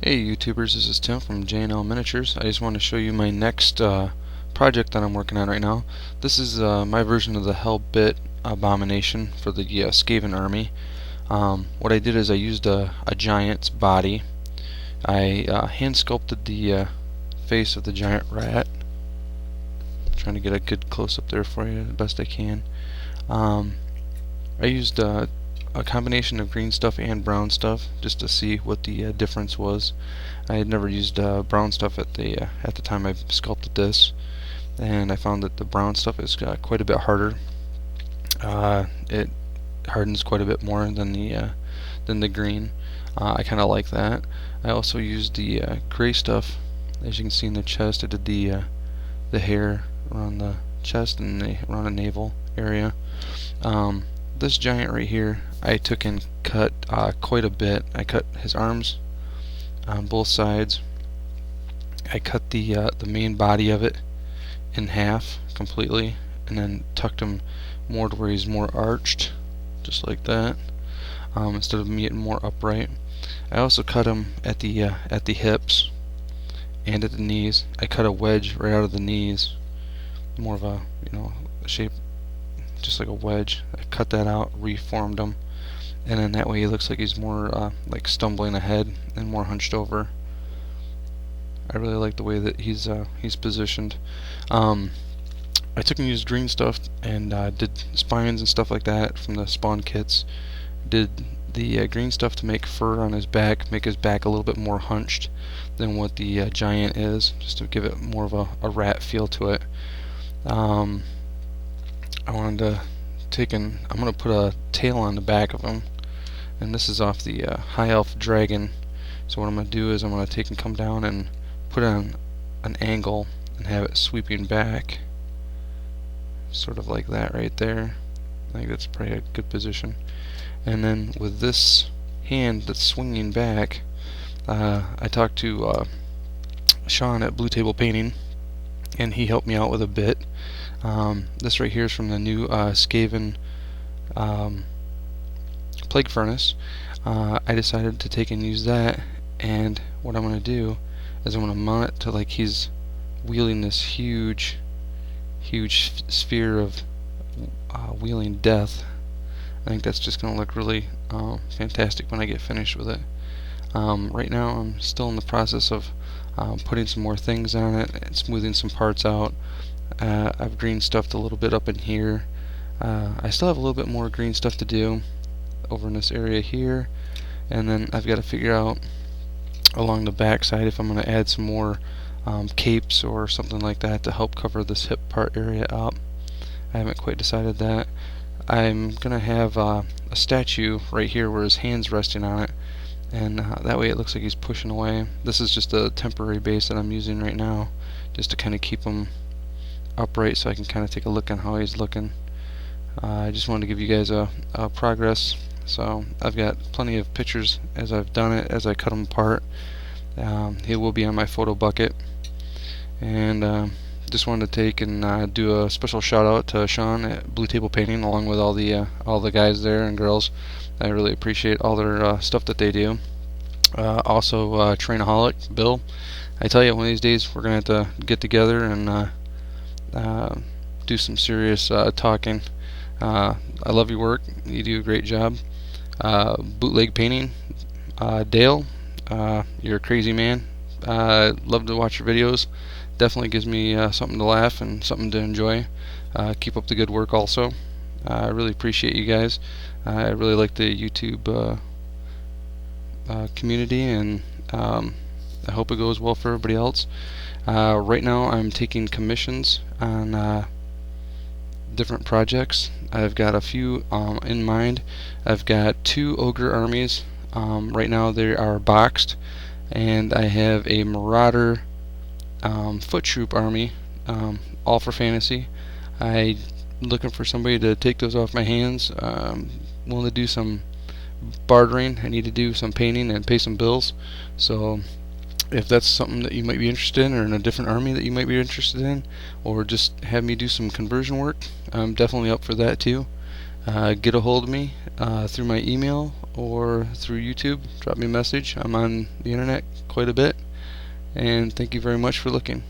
Hey YouTubers, this is Tim from J&L Miniatures. I just want to show you my next project that I'm working on right now. This is my version of the Hell-Bit Abomination for the Skaven army. What I did is I used a giant's body. I hand sculpted the face of the giant rat. Trying to get a good close-up there for you the best I can. I used a combination of green stuff and brown stuff just to see what the difference was. I had never used brown stuff at the time I sculpted this, and I found that the brown stuff is quite a bit harder. It hardens quite a bit more than the green. I kind of like that. I also used the gray stuff. As you can see in the chest, I did the hair around the chest and around the navel area. This giant right here, I took and cut quite a bit. I cut his arms on both sides. I cut the main body of it in half completely, and then tucked him more to where he's more arched, just like that, instead of getting more upright. I also cut him at the hips and at the knees. I cut a wedge right out of the knees, more of a shape just like a wedge. I cut that out, reformed him, and then that way he looks like he's more like stumbling ahead and more hunched over. I really like the way that he's positioned. I took and used green stuff and did spines and stuff like that from the spawn kits. Did the green stuff to make fur on his back, make his back a little bit more hunched than what the giant is, just to give it more of a rat feel to it. I wanted to I'm going to put a tail on the back of him, and this is off the High Elf Dragon. So what I'm going to do is I'm going to take and come down and put it on an angle and have it sweeping back, sort of like that right there. I think that's probably a good position. And then with this hand that's swinging back, I talked to Sean at Blue Table Painting, and he helped me out with a bit. This right here is from the new Skaven Plague Furnace. I decided to take and use that, and what I'm going to do is I'm going to mount it to like he's wielding this huge sphere of wheeling death. I think that's just going to look really fantastic when I get finished with it. Right now I'm still in the process of putting some more things on it and smoothing some parts out. I've green stuffed a little bit up in here. I still have a little bit more green stuff to do over in this area here, and then I've got to figure out along the back side if I'm going to add some more capes or something like that to help cover this hip part area up. I haven't quite decided that. I'm going to have a statue right here where his hand's resting on it, and that way it looks like he's pushing away. This is just a temporary base that I'm using right now just to kind of keep him upright so I can kind of take a look on how he's looking. I just wanted to give you guys a progress. So I've got plenty of pictures as I've done it, as I cut them apart. It will be on my photo bucket, and just wanted to take and do a special shout out to Sean at Blue Table Painting, along with all the guys there and girls. I really appreciate all their stuff that they do. Also Trainaholic Bill. I tell you, one of these days we're gonna have to get together and do some serious talking. I love your work. You do a great job. Bootleg Painting, Dale, you're a crazy man. Love to watch your videos. Definitely gives me something to laugh and something to enjoy. Keep up the good work also. I really appreciate you guys. I really like the YouTube community, and I hope it goes well for everybody else. Right now I'm taking commissions on different projects. I've got a few in mind. I've got 2 ogre armies. Right now they are boxed, and I have a marauder foot troop army, all for fantasy. I'm looking for somebody to take those off my hands. Willing to do some bartering. I need to do some painting and pay some bills. So if that's something that you might be interested in, or in a different army that you might be interested in, or just have me do some conversion work, I'm definitely up for that too. Get a hold of me through my email or through YouTube, drop me a message. I'm on the internet quite a bit. And thank you very much for looking.